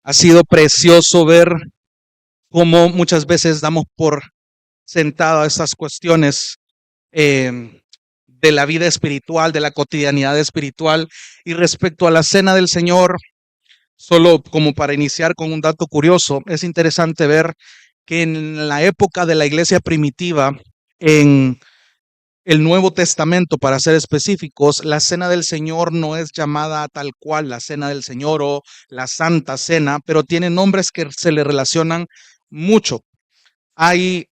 Ha sido precioso ver cómo muchas veces damos por sentado estas cuestiones de la vida espiritual, de la cotidianidad espiritual. Y respecto a la cena del Señor, solo como para iniciar con un dato curioso, es interesante ver que en la época de la iglesia primitiva, en el Nuevo Testamento, para ser específicos, la cena del Señor no es llamada tal cual la cena del Señor o la Santa Cena, pero tiene nombres que se le relacionan mucho. Hay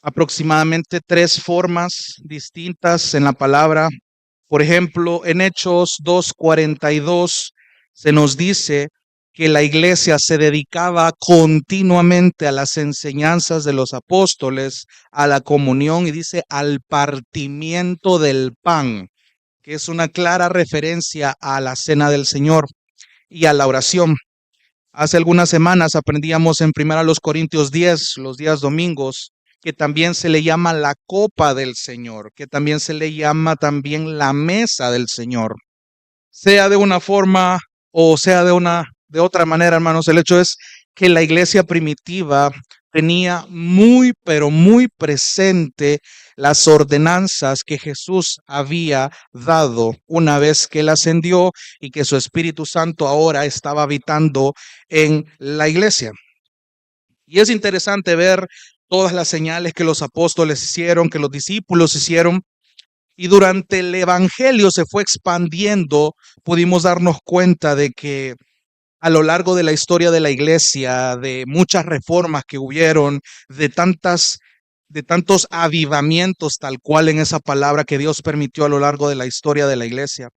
aproximadamente tres formas distintas en la palabra. Por ejemplo, en Hechos 2:42 se nos dice que la iglesia se dedicaba continuamente a las enseñanzas de los apóstoles, a la comunión y dice al partimiento del pan, que es una clara referencia a la cena del Señor y a la oración. Hace algunas semanas aprendíamos en 1 Corintios 10, los días domingos, que también se le llama la copa del Señor, que también se le llama también la mesa del Señor. Sea de una forma o sea de otra manera, hermanos, el hecho es que la iglesia primitiva tenía muy, pero muy presente las ordenanzas que Jesús había dado una vez que él ascendió y que su Espíritu Santo ahora estaba habitando en la iglesia. Y es interesante ver todas las señales que los apóstoles hicieron, que los discípulos hicieron, y durante el evangelio se fue expandiendo. Pudimos darnos cuenta de que a lo largo de la historia de la iglesia, de muchas reformas que hubieron, de tantos avivamientos tal cual en esa palabra que Dios permitió a lo largo de la historia de la iglesia.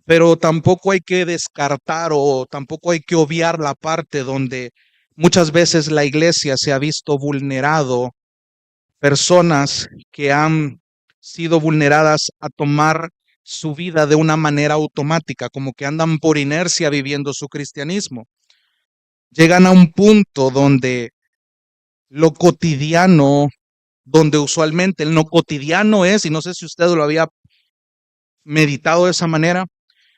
Pero tampoco hay que descartar o tampoco hay que obviar la parte donde muchas veces la iglesia se ha visto vulnerado, personas que han sido vulneradas a tomar su vida de una manera automática, como que andan por inercia viviendo su cristianismo. Llegan a un punto donde lo cotidiano, donde usualmente lo cotidiano es, y no sé si usted lo había meditado de esa manera,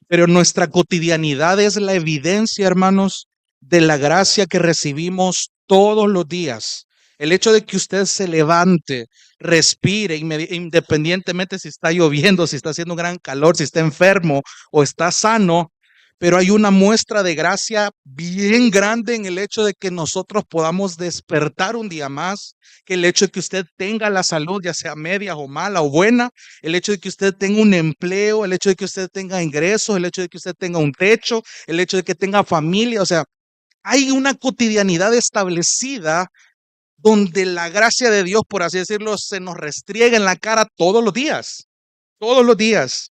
pero nuestra cotidianidad es la evidencia, hermanos, de la gracia que recibimos todos los días. El hecho de que usted se levante, respire, independientemente si está lloviendo, si está haciendo gran calor, si está enfermo o está sano, pero hay una muestra de gracia bien grande en el hecho de que nosotros podamos despertar un día más, que el hecho de que usted tenga la salud, ya sea media o mala o buena, el hecho de que usted tenga un empleo, el hecho de que usted tenga ingresos, el hecho de que usted tenga un techo, el hecho de que tenga familia, o sea, hay una cotidianidad establecida donde la gracia de Dios, por así decirlo, se nos restriega en la cara todos los días, todos los días.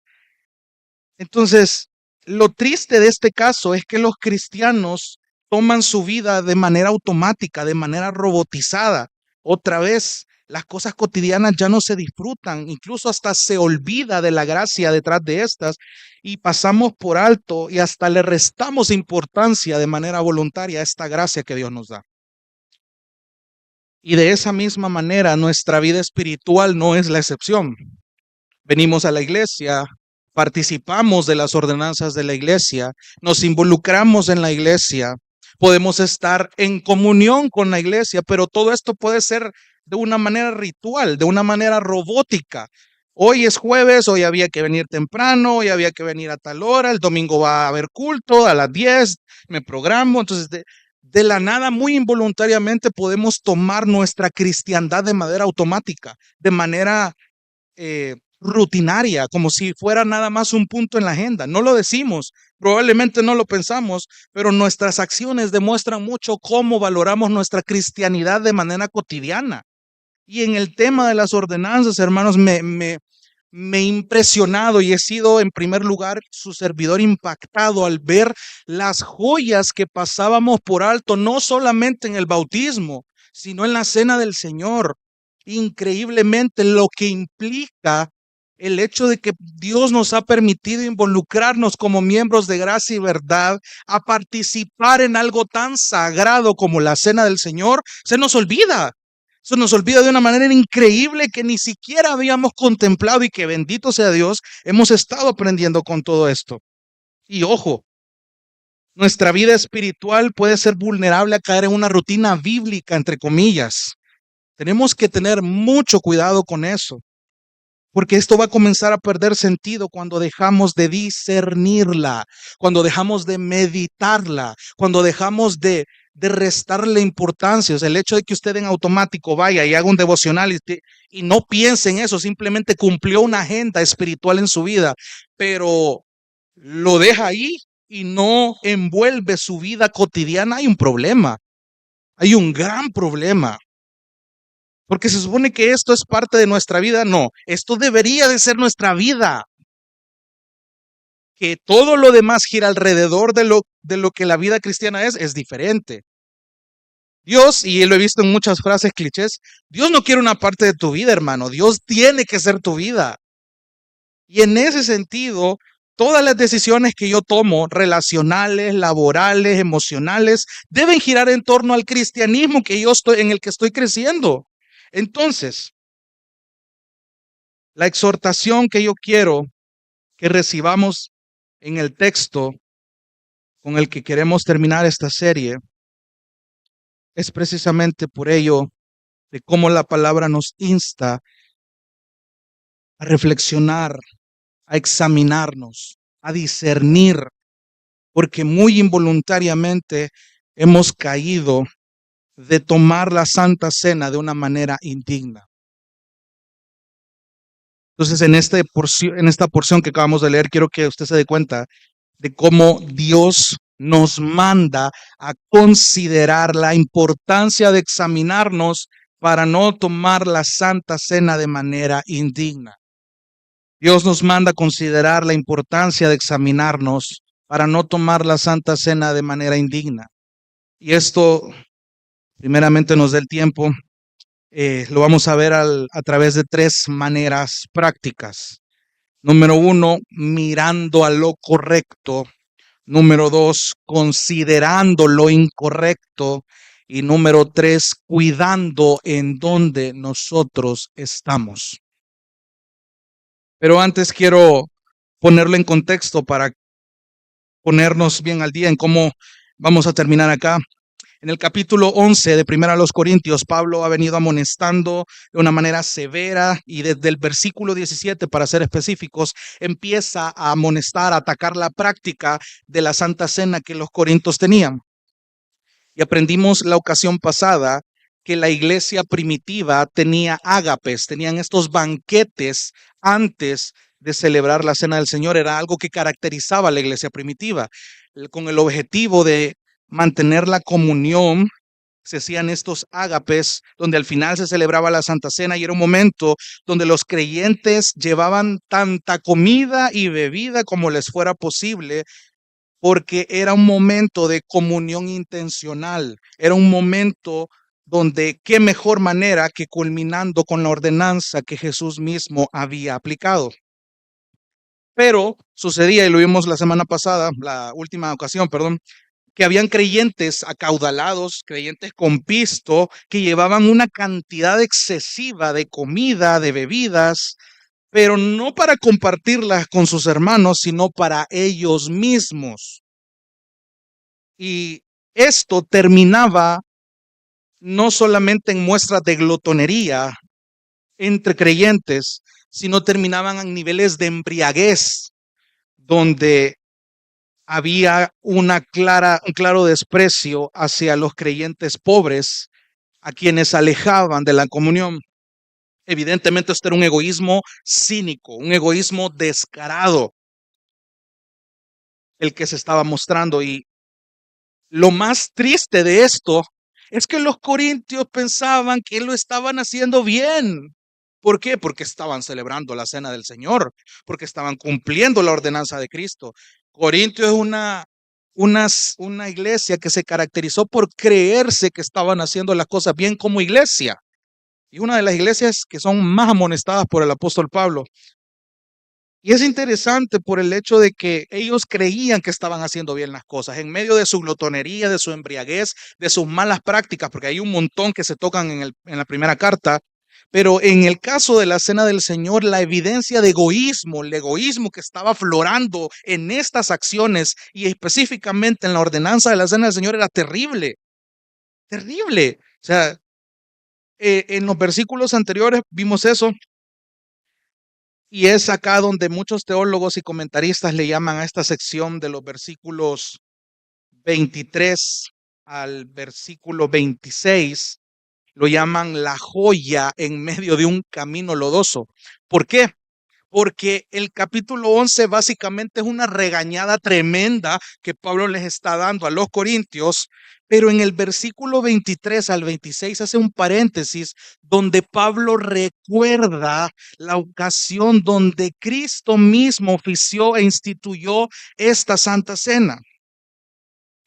Entonces, lo triste de este caso es que los cristianos toman su vida de manera automática, de manera robotizada. Otra vez, las cosas cotidianas ya no se disfrutan, incluso hasta se olvida de la gracia detrás de estas y pasamos por alto y hasta le restamos importancia de manera voluntaria a esta gracia que Dios nos da. Y de esa misma manera, nuestra vida espiritual no es la excepción. Venimos a la iglesia, participamos de las ordenanzas de la iglesia, nos involucramos en la iglesia, podemos estar en comunión con la iglesia, pero todo esto puede ser de una manera ritual, de una manera robótica. Hoy es jueves, hoy había que venir temprano, hoy había que venir a tal hora, el domingo va a haber culto a las 10, me programo. Entonces, de la nada, muy involuntariamente, podemos tomar nuestra cristiandad de manera automática, de manera rutinaria, como si fuera nada más un punto en la agenda. No lo decimos, probablemente no lo pensamos, pero nuestras acciones demuestran mucho cómo valoramos nuestra cristianidad de manera cotidiana. Y en el tema de las ordenanzas, hermanos, me he impresionado y he sido en primer lugar su servidor impactado al ver las joyas que pasábamos por alto, no solamente en el bautismo, sino en la cena del Señor. Increíblemente lo que implica el hecho de que Dios nos ha permitido involucrarnos como miembros de gracia y verdad a participar en algo tan sagrado como la cena del Señor, se nos olvida. Se nos olvida de una manera increíble que ni siquiera habíamos contemplado y que bendito sea Dios, hemos estado aprendiendo con todo esto. Y ojo, Nuestra vida espiritual puede ser vulnerable a caer en una rutina bíblica, entre comillas. Tenemos que tener mucho cuidado con eso, porque esto va a comenzar a perder sentido cuando dejamos de discernirla, cuando dejamos de meditarla, cuando dejamos de restarle importancia. O sea, el hecho de que usted en automático vaya y haga un devocional y no piense en eso, simplemente cumplió una agenda espiritual en su vida, pero lo deja ahí y no envuelve su vida cotidiana, hay un problema, hay un gran problema. Porque se supone que esto es parte de nuestra vida. No, esto debería de ser nuestra vida. Que todo lo demás gira alrededor de lo que la vida cristiana es diferente. Dios, y lo he visto en muchas frases clichés, Dios no quiere una parte de tu vida, hermano. Dios tiene que ser tu vida. Y en ese sentido, todas las decisiones que yo tomo, relacionales, laborales, emocionales, deben girar en torno al cristianismo en el que estoy creciendo. Entonces, la exhortación que yo quiero que recibamos en el texto con el que queremos terminar esta serie es precisamente por ello de cómo la palabra nos insta a reflexionar, a examinarnos, a discernir, porque muy involuntariamente hemos caído de tomar la Santa Cena de una manera indigna. Entonces, en esta porción que acabamos de leer, quiero que usted se dé cuenta de cómo Dios nos manda a considerar la importancia de examinarnos para no tomar la Santa Cena de manera indigna. Dios nos manda a considerar la importancia de examinarnos para no tomar la Santa Cena de manera indigna. Y esto, primeramente, nos da el tiempo. Lo vamos a ver a través de tres maneras prácticas. Número uno, mirando a lo correcto. Número dos, considerando lo incorrecto. Y número tres, cuidando en donde nosotros estamos. Pero antes quiero ponerlo en contexto para ponernos bien al día en cómo vamos a terminar acá. En el capítulo 11 de Primera a los Corintios, Pablo ha venido amonestando de una manera severa y desde el versículo 17, para ser específicos, empieza a amonestar, a atacar la práctica de la Santa Cena que los corintios tenían. Y aprendimos la ocasión pasada que la iglesia primitiva tenía ágapes, tenían estos banquetes antes de celebrar la Cena del Señor. Era algo que caracterizaba a la iglesia primitiva, con el objetivo de mantener la comunión. Se hacían estos ágapes donde al final se celebraba la Santa Cena y era un momento donde los creyentes llevaban tanta comida y bebida como les fuera posible, porque era un momento de comunión intencional, era un momento donde qué mejor manera que culminando con la ordenanza que Jesús mismo había aplicado. Pero sucedía, y lo vimos la semana pasada, la última ocasión, perdón, que habían creyentes acaudalados, creyentes con pisto, que llevaban una cantidad excesiva de comida, de bebidas, pero no para compartirlas con sus hermanos, sino para ellos mismos. Y esto terminaba no solamente en muestras de glotonería entre creyentes, sino terminaban en niveles de embriaguez, donde había un claro desprecio hacia los creyentes pobres, a quienes alejaban de la comunión. Evidentemente, esto era un egoísmo cínico, un egoísmo descarado, el que se estaba mostrando. Y lo más triste de esto es que los corintios pensaban que lo estaban haciendo bien. ¿Por qué? Porque estaban celebrando la Cena del Señor, porque estaban cumpliendo la ordenanza de Cristo. Corintio es una iglesia que se caracterizó por creerse que estaban haciendo las cosas bien como iglesia. Y una de las iglesias que son más amonestadas por el apóstol Pablo. Y es interesante por el hecho de que ellos creían que estaban haciendo bien las cosas, en medio de su glotonería, de su embriaguez, de sus malas prácticas, porque hay un montón que se tocan en la primera carta. Pero en el caso de la Cena del Señor, la evidencia de egoísmo, el egoísmo que estaba aflorando en estas acciones y específicamente en la ordenanza de la Cena del Señor era terrible, terrible. O sea, en los versículos anteriores vimos eso y es acá donde muchos teólogos y comentaristas le llaman a esta sección de los versículos 23 al versículo 26, lo llaman la joya en medio de un camino lodoso. ¿Por qué? Porque el capítulo 11 básicamente es una regañada tremenda que Pablo les está dando a los corintios, pero en el versículo 23 al 26 hace un paréntesis donde Pablo recuerda la ocasión donde Cristo mismo ofició e instituyó esta Santa Cena.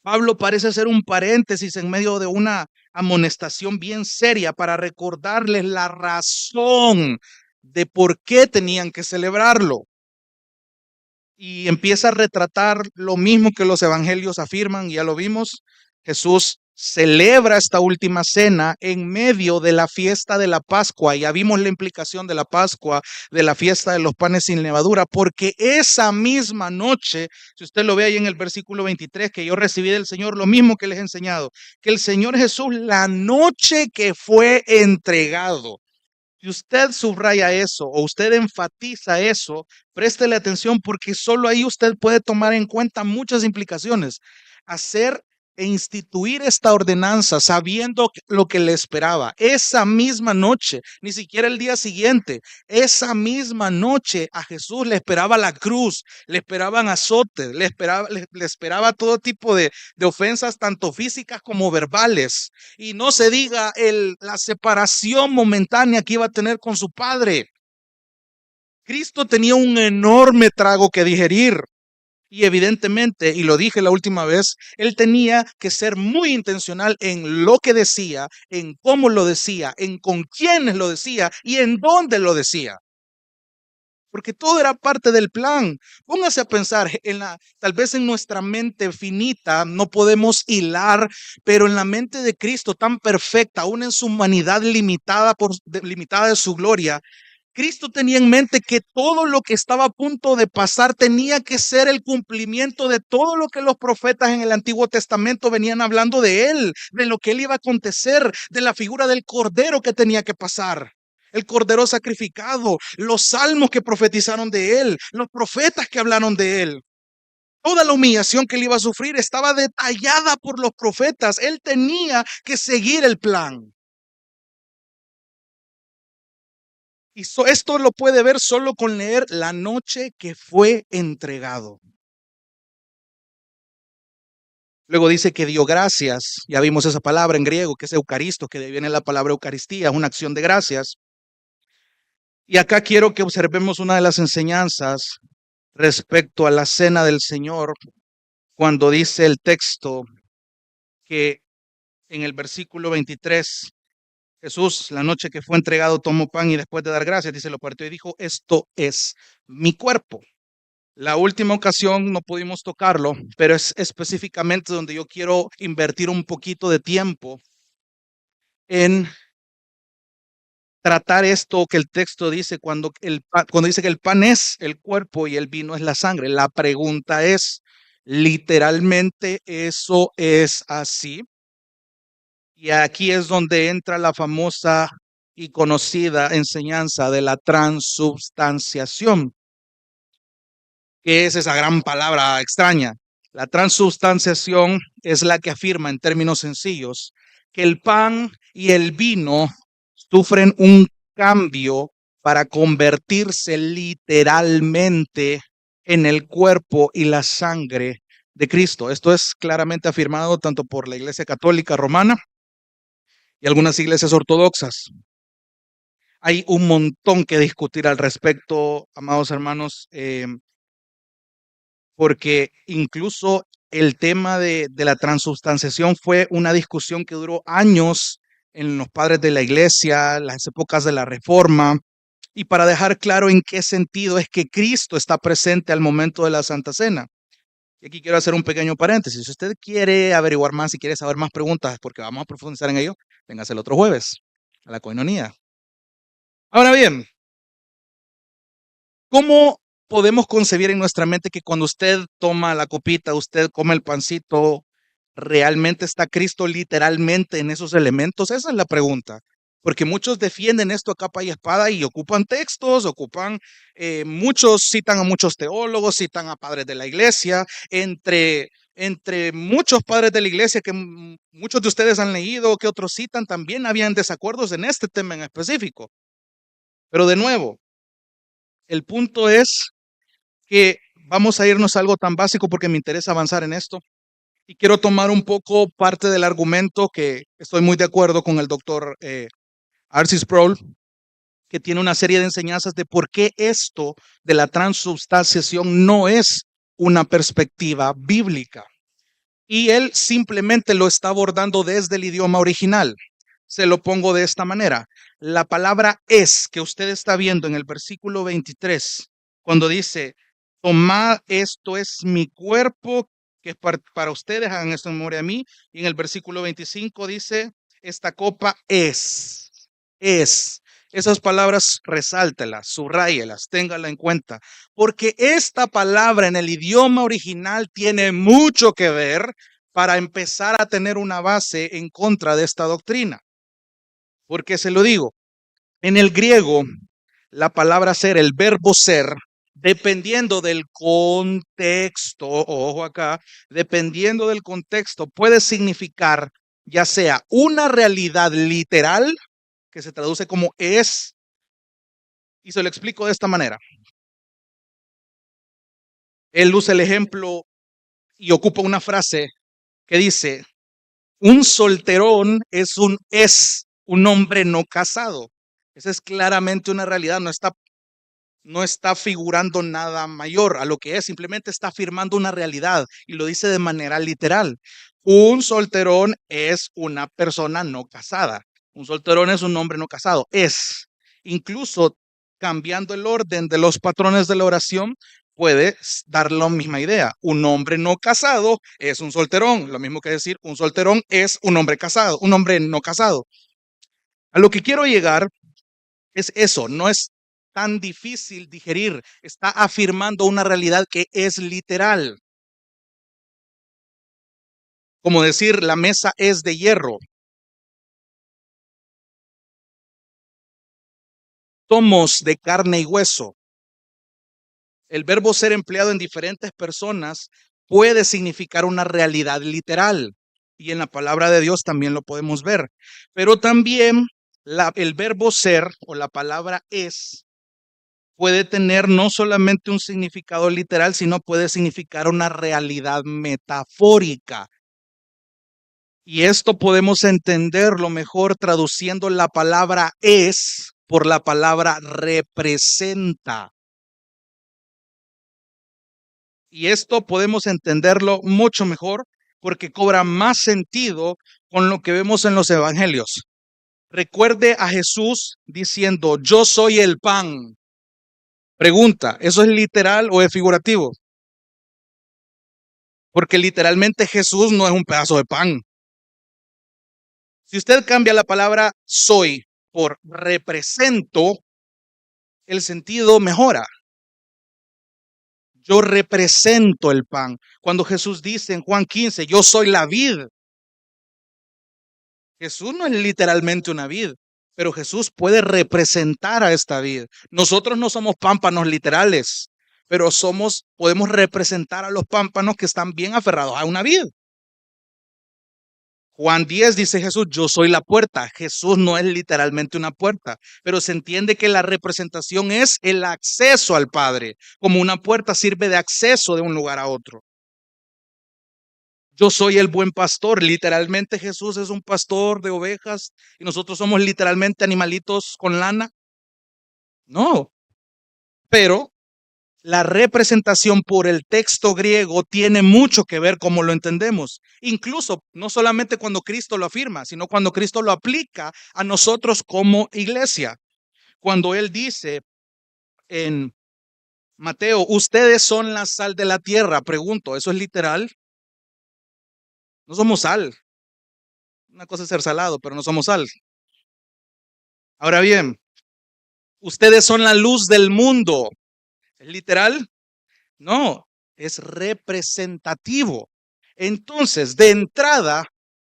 Pablo parece hacer un paréntesis en medio de una amonestación bien seria para recordarles la razón de por qué tenían que celebrarlo. Y empieza a retratar lo mismo que los evangelios afirman, ya lo vimos. Jesús celebra esta última cena en medio de la fiesta de la Pascua. Ya vimos la implicación de la Pascua, de la fiesta de los panes sin levadura, porque esa misma noche, si usted lo ve ahí en el versículo 23, que yo recibí del Señor lo mismo que les he enseñado, que el Señor Jesús, la noche que fue entregado, si usted subraya eso o usted enfatiza eso, préstele atención porque solo ahí usted puede tomar en cuenta muchas implicaciones. Hacer e instituir esta ordenanza sabiendo lo que le esperaba. Esa misma noche, ni siquiera el día siguiente, esa misma noche a Jesús le esperaba la cruz, le esperaban azotes, le esperaba todo tipo de ofensas, tanto físicas como verbales. Y no se diga la separación momentánea que iba a tener con su padre. Cristo tenía un enorme trago que digerir. Y evidentemente, y lo dije la última vez, él tenía que ser muy intencional en lo que decía, en cómo lo decía, en con quiénes lo decía y en dónde lo decía. Porque todo era parte del plan. Póngase a pensar tal vez en nuestra mente finita no podemos hilar, pero en la mente de Cristo tan perfecta, aún en su humanidad limitada de su gloria, Cristo tenía en mente que todo lo que estaba a punto de pasar tenía que ser el cumplimiento de todo lo que los profetas en el Antiguo Testamento venían hablando de él, de lo que él iba a acontecer, de la figura del Cordero que tenía que pasar. El Cordero sacrificado, los salmos que profetizaron de él, los profetas que hablaron de él. Toda la humillación que él iba a sufrir estaba detallada por los profetas. Él tenía que seguir el plan. Y esto lo puede ver solo con leer la noche que fue entregado. Luego dice que dio gracias. Ya vimos esa palabra en griego, que es eucaristo, que de ahí viene la palabra Eucaristía, es una acción de gracias. Y acá quiero que observemos una de las enseñanzas respecto a la cena del Señor, cuando dice el texto que en el versículo 23, Jesús, la noche que fue entregado, tomó pan y después de dar gracias, dice, lo partió y dijo, esto es mi cuerpo. La última ocasión no pudimos tocarlo, pero es específicamente donde yo quiero invertir un poquito de tiempo en tratar esto que el texto dice cuando dice que el pan es el cuerpo y el vino es la sangre. La pregunta es, ¿literalmente eso es así? Y aquí es donde entra la famosa y conocida enseñanza de la transubstanciación, que es esa gran palabra extraña. La transubstanciación es la que afirma en términos sencillos que el pan y el vino sufren un cambio para convertirse literalmente en el cuerpo y la sangre de Cristo. Esto es claramente afirmado tanto por la Iglesia Católica Romana y algunas iglesias ortodoxas. Hay un montón que discutir al respecto, amados hermanos, porque incluso el tema de la transubstanciación fue una discusión que duró años en los padres de la iglesia, las épocas de la Reforma, y para dejar claro en qué sentido es que Cristo está presente al momento de la Santa Cena. Y aquí quiero hacer un pequeño paréntesis. Si usted quiere averiguar más, si quiere saber más preguntas, porque vamos a profundizar en ello, véngase el otro jueves a la coinonía. Ahora bien, ¿cómo podemos concebir en nuestra mente que cuando usted toma la copita, usted come el pancito, realmente está Cristo literalmente en esos elementos? Esa es la pregunta. Porque muchos defienden esto a capa y espada y ocupan textos, muchos citan a muchos teólogos, citan a padres de la iglesia, entre muchos padres de la iglesia que muchos de ustedes han leído, que otros citan, también habían desacuerdos en este tema en específico. Pero de nuevo, el punto es que vamos a irnos a algo tan básico porque me interesa avanzar en esto. Y quiero tomar un poco parte del argumento que estoy muy de acuerdo con el doctor R.C. Sproul, que tiene una serie de enseñanzas de por qué esto de la transubstanciación no es una perspectiva bíblica. Y él simplemente lo está abordando desde el idioma original. Se lo pongo de esta manera. La palabra es que usted está viendo en el versículo 23, cuando dice, tomad, esto es mi cuerpo, que es para ustedes, hagan esto en memoria a mí. Y en el versículo 25 dice, esta copa es. Esas palabras resáltelas, subrayelas, téngala en cuenta, porque esta palabra en el idioma original tiene mucho que ver para empezar a tener una base en contra de esta doctrina. Porque se lo digo, en el griego, la palabra ser, el verbo ser, dependiendo del contexto, ojo acá, dependiendo del contexto, puede significar ya sea una realidad literal, que se traduce como es, y se lo explico de esta manera. Él usa el ejemplo y ocupa una frase que dice, un solterón es un hombre no casado. Esa es claramente una realidad, no está figurando nada mayor a lo que es, simplemente está afirmando una realidad y lo dice de manera literal. Un solterón es una persona no casada. Un solterón es un hombre no casado. Es, incluso cambiando el orden de los patrones de la oración, puede dar la misma idea. Un hombre no casado es un solterón. Lo mismo que decir, un solterón es un hombre casado, un hombre no casado. A lo que quiero llegar es eso, no es tan difícil digerir, está afirmando una realidad que es literal, como decir la mesa es de hierro. Somos de carne y hueso. El verbo ser empleado en diferentes personas puede significar una realidad literal y en la palabra de Dios también lo podemos ver, pero también el verbo ser o la palabra es puede tener no solamente un significado literal, sino puede significar una realidad metafórica. Y esto podemos entenderlo mejor traduciendo la palabra es por la palabra representa. Y esto podemos entenderlo mucho mejor porque cobra más sentido con lo que vemos en los evangelios. Recuerde a Jesús diciendo, yo soy el pan. Pregunta, ¿eso es literal o es figurativo? Porque literalmente Jesús no es un pedazo de pan. Si usted cambia la palabra soy por represento, el sentido mejora. Yo represento el pan. Cuando Jesús dice en Juan 15, yo soy la vid, Jesús no es literalmente una vid, pero Jesús puede representar a esta vid. Nosotros no somos pámpanos literales, pero podemos representar a los pámpanos que están bien aferrados a una vid. Juan 10 dice Jesús, yo soy la puerta. Jesús no es literalmente una puerta, pero se entiende que la representación es el acceso al Padre, como una puerta sirve de acceso de un lugar a otro. Yo soy el buen pastor. Literalmente Jesús es un pastor de ovejas y nosotros somos literalmente animalitos con lana. No, pero la representación por el texto griego tiene mucho que ver cómo lo entendemos. Incluso no solamente cuando Cristo lo afirma, sino cuando Cristo lo aplica a nosotros como iglesia. Cuando Él dice en Mateo, ustedes son la sal de la tierra, pregunto, ¿eso es literal? No somos sal. Una cosa es ser salado, pero no somos sal. Ahora bien, Ustedes son la luz del mundo. ¿Es literal? No, es representativo. Entonces, de entrada,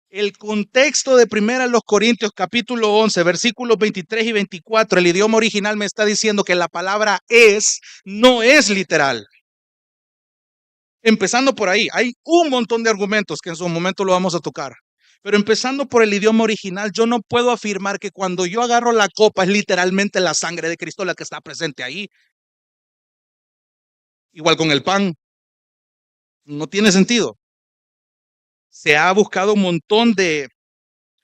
el contexto de Primera los Corintios capítulo 11, versículos 23 y 24, el idioma original me está diciendo que la palabra es, no es literal. Empezando por ahí, hay un montón de argumentos que en su momento lo vamos a tocar. Pero empezando por el idioma original, yo no puedo afirmar que cuando yo agarro la copa es literalmente la sangre de Cristo la que está presente ahí. Igual con el pan, no tiene sentido. Se ha buscado un montón de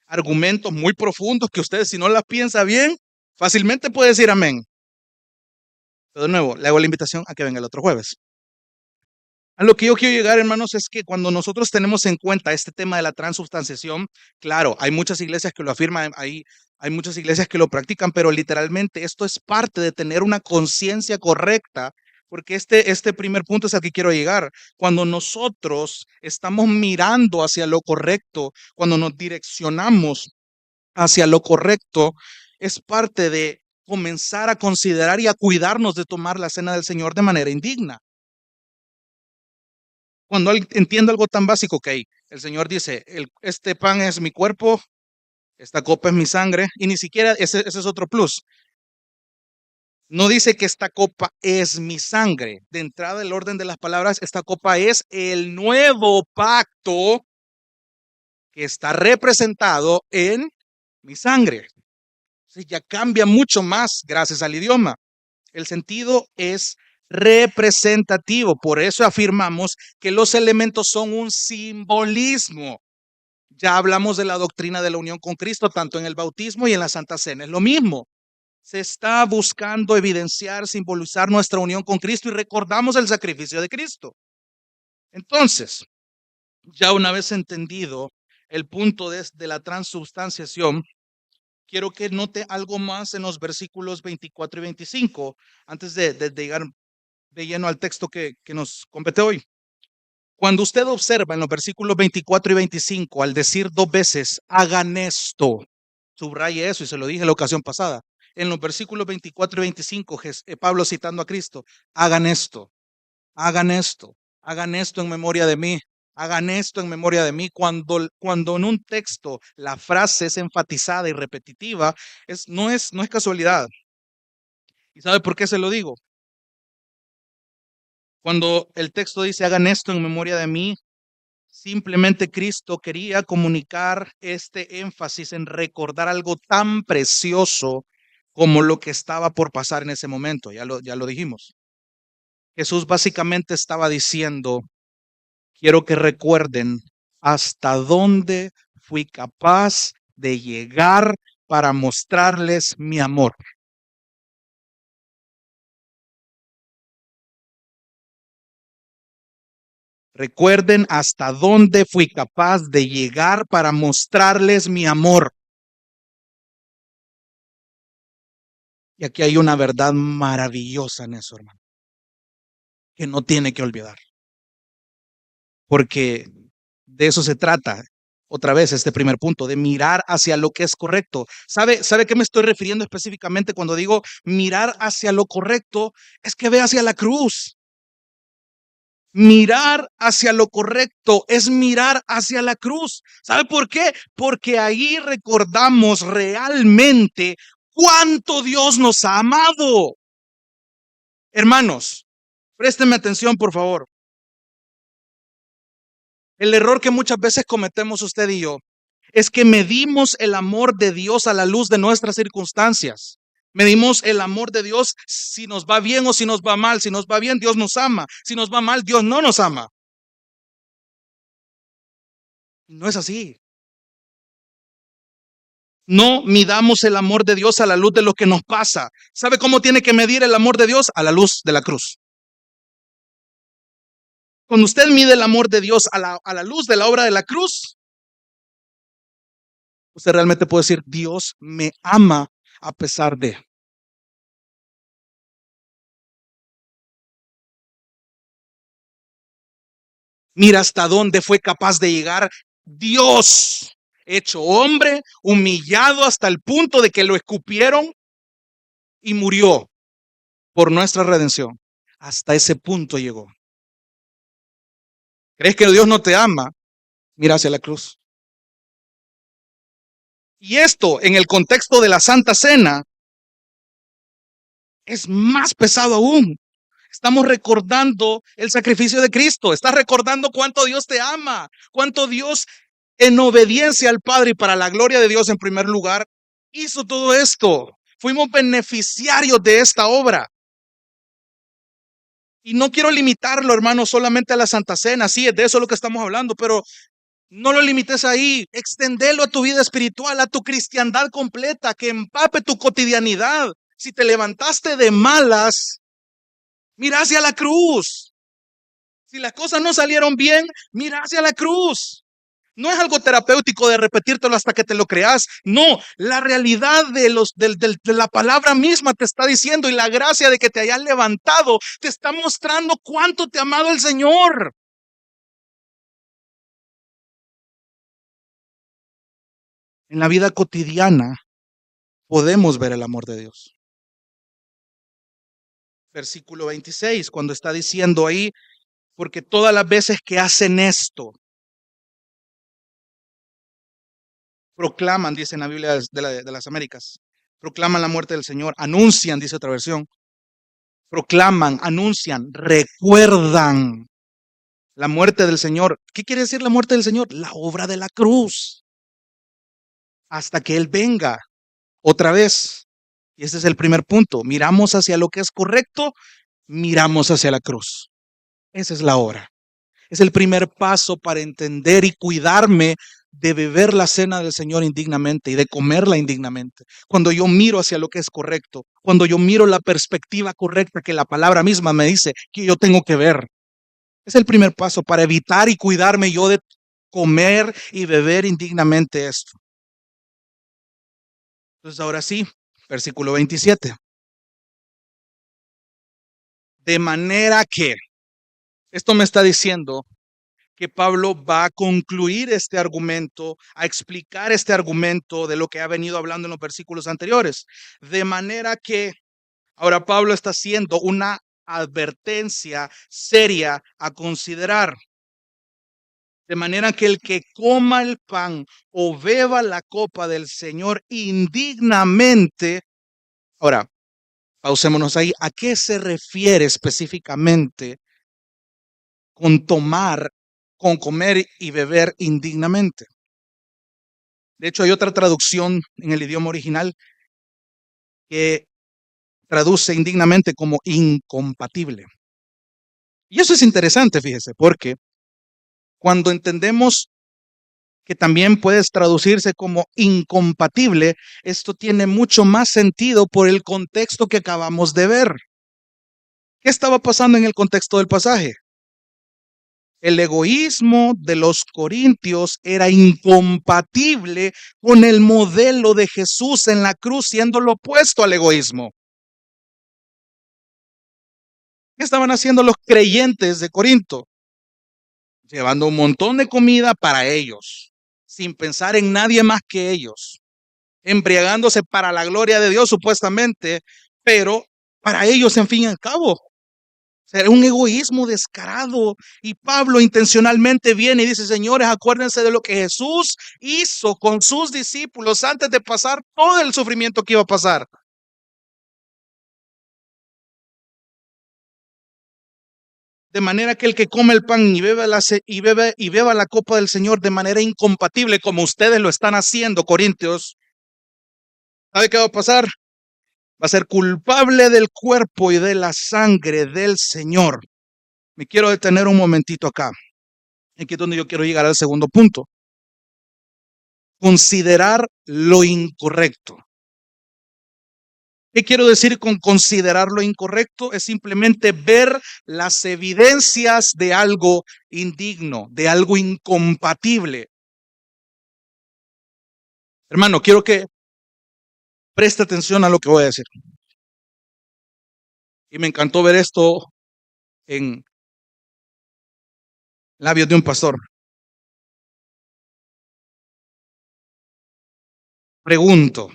argumentos muy profundos que ustedes, si no las piensa bien, fácilmente puede decir amén. Pero de nuevo, le hago la invitación a que venga el otro jueves. A lo que yo quiero llegar, hermanos, es que cuando nosotros tenemos en cuenta este tema de la transubstanciación, claro, hay muchas iglesias que lo afirman, hay muchas iglesias que lo practican, pero literalmente esto es parte de tener una conciencia correcta, porque este primer punto es al que quiero llegar. Cuando nosotros estamos mirando hacia lo correcto, cuando nos direccionamos hacia lo correcto, es parte de comenzar a considerar y a cuidarnos de tomar la cena del Señor de manera indigna. Cuando entiendo algo tan básico que el Señor dice, este pan es mi cuerpo, esta copa es mi sangre, y ni siquiera ese es otro plus. No dice que esta copa es mi sangre. De entrada, el orden de las palabras, esta copa es el nuevo pacto que está representado en mi sangre. Entonces ya cambia mucho más gracias al idioma. El sentido es representativo. Por eso afirmamos que los elementos son un simbolismo. Ya hablamos de la doctrina de la unión con Cristo, tanto en el bautismo y en la Santa Cena. Es lo mismo. Se está buscando evidenciar, simbolizar nuestra unión con Cristo y recordamos el sacrificio de Cristo. Entonces, ya una vez entendido el punto de la transubstanciación, quiero que note algo más en los versículos 24 y 25, antes de llegar de lleno al texto que nos compete hoy. Cuando usted observa en los versículos 24 y 25, al decir dos veces, hagan esto, subraye eso y se lo dije en la ocasión pasada. En los versículos 24 y 25, Pablo citando a Cristo, hagan esto, hagan esto, hagan esto en memoria de mí, hagan esto en memoria de mí. Cuando en un texto la frase es enfatizada y repetitiva, no es casualidad. ¿Y sabe por qué se lo digo? Cuando el texto dice hagan esto en memoria de mí, simplemente Cristo quería comunicar este énfasis en recordar algo tan precioso como lo que estaba por pasar en ese momento. Ya lo dijimos. Jesús básicamente estaba diciendo, quiero que recuerden hasta dónde fui capaz de llegar para mostrarles mi amor. Recuerden hasta dónde fui capaz de llegar para mostrarles mi amor. Y aquí hay una verdad maravillosa en eso, hermano, que no tiene que olvidar. Porque de eso se trata. Otra vez, este primer punto, de mirar hacia lo que es correcto. ¿Sabe a qué me estoy refiriendo específicamente cuando digo mirar hacia lo correcto? Es que ve hacia la cruz. Mirar hacia lo correcto es mirar hacia la cruz. ¿Sabe por qué? Porque ahí recordamos realmente cuánto Dios nos ha amado. Hermanos, préstenme atención, por favor. El error que muchas veces cometemos usted y yo es que medimos el amor de Dios a la luz de nuestras circunstancias. Medimos el amor de Dios si nos va bien o si nos va mal. Si nos va bien, Dios nos ama. Si nos va mal, Dios no nos ama. No es así. No midamos el amor de Dios a la luz de lo que nos pasa. ¿Sabe cómo tiene que medir el amor de Dios? A la luz de la cruz. Cuando usted mide el amor de Dios a la luz de la obra de la cruz, usted realmente puede decir, Dios me ama a pesar de. Mira hasta dónde fue capaz de llegar Dios, hecho hombre, humillado hasta el punto de que lo escupieron, y murió por nuestra redención. Hasta ese punto llegó. ¿Crees que Dios no te ama? Mira hacia la cruz. Y esto, en el contexto de la Santa Cena, es más pesado aún. Estamos recordando el sacrificio de Cristo. Estás recordando cuánto Dios te ama, cuánto Dios, en obediencia al Padre y para la gloria de Dios en primer lugar, hizo todo esto. Fuimos beneficiarios de esta obra. Y no quiero limitarlo, hermano, solamente a la Santa Cena. Sí, es de eso lo que estamos hablando, pero no lo limites ahí. Extendelo a tu vida espiritual, a tu cristiandad completa, que empape tu cotidianidad. Si te levantaste de malas, mira hacia la cruz. Si las cosas no salieron bien, mira hacia la cruz. No es algo terapéutico de repetírtelo hasta que te lo creas. No, la realidad de la palabra misma te está diciendo, y la gracia de que te hayas levantado te está mostrando cuánto te ha amado el Señor. En la vida cotidiana podemos ver el amor de Dios. Versículo 26, cuando está diciendo ahí, porque todas las veces que hacen esto, proclaman, dice en la Biblia de las Américas, proclaman la muerte del Señor, anuncian, dice otra versión, proclaman, anuncian, recuerdan la muerte del Señor. ¿Qué quiere decir la muerte del Señor? La obra de la cruz, hasta que Él venga otra vez. Y ese es el primer punto. Miramos hacia lo que es correcto, miramos hacia la cruz. Esa es la obra. Es el primer paso para entender y cuidarme de beber la cena del Señor indignamente y de comerla indignamente. Cuando yo miro hacia lo que es correcto, cuando yo miro la perspectiva correcta que la palabra misma me dice que yo tengo que ver. Es el primer paso para evitar y cuidarme yo de comer y beber indignamente esto. Entonces ahora sí, versículo 27. De manera que, esto me está diciendo que Pablo va a concluir este argumento, a explicar este argumento de lo que ha venido hablando en los versículos anteriores. De manera que ahora Pablo está haciendo una advertencia seria a considerar. De manera que el que coma el pan o beba la copa del Señor indignamente. Ahora, pausémonos ahí. ¿A qué se refiere específicamente con tomar, con comer y beber indignamente? De hecho, hay otra traducción en el idioma original que traduce indignamente como incompatible. Y eso es interesante, fíjese, porque cuando entendemos que también puedes traducirse como incompatible, esto tiene mucho más sentido por el contexto que acabamos de ver. ¿Qué estaba pasando en el contexto del pasaje? El egoísmo de los corintios era incompatible con el modelo de Jesús en la cruz, siendo lo opuesto al egoísmo. ¿Qué estaban haciendo los creyentes de Corinto? Llevando un montón de comida para ellos, sin pensar en nadie más que ellos, embriagándose para la gloria de Dios supuestamente, pero para ellos en fin y al cabo. Era un egoísmo descarado. Y Pablo intencionalmente viene y dice, señores, acuérdense de lo que Jesús hizo con sus discípulos antes de pasar todo el sufrimiento que iba a pasar. De manera que el que come el pan y beba la copa del Señor de manera incompatible, como ustedes lo están haciendo, Corintios, ¿sabe qué va a pasar? Va a ser culpable del cuerpo y de la sangre del Señor. Me quiero detener un momentito acá. Aquí es donde yo quiero llegar al segundo punto. Considerar lo incorrecto. ¿Qué quiero decir con considerar lo incorrecto? Es simplemente ver las evidencias de algo indigno, de algo incompatible. Hermano, quiero que preste atención a lo que voy a decir. Y me encantó ver esto en labios de un pastor. Pregunto,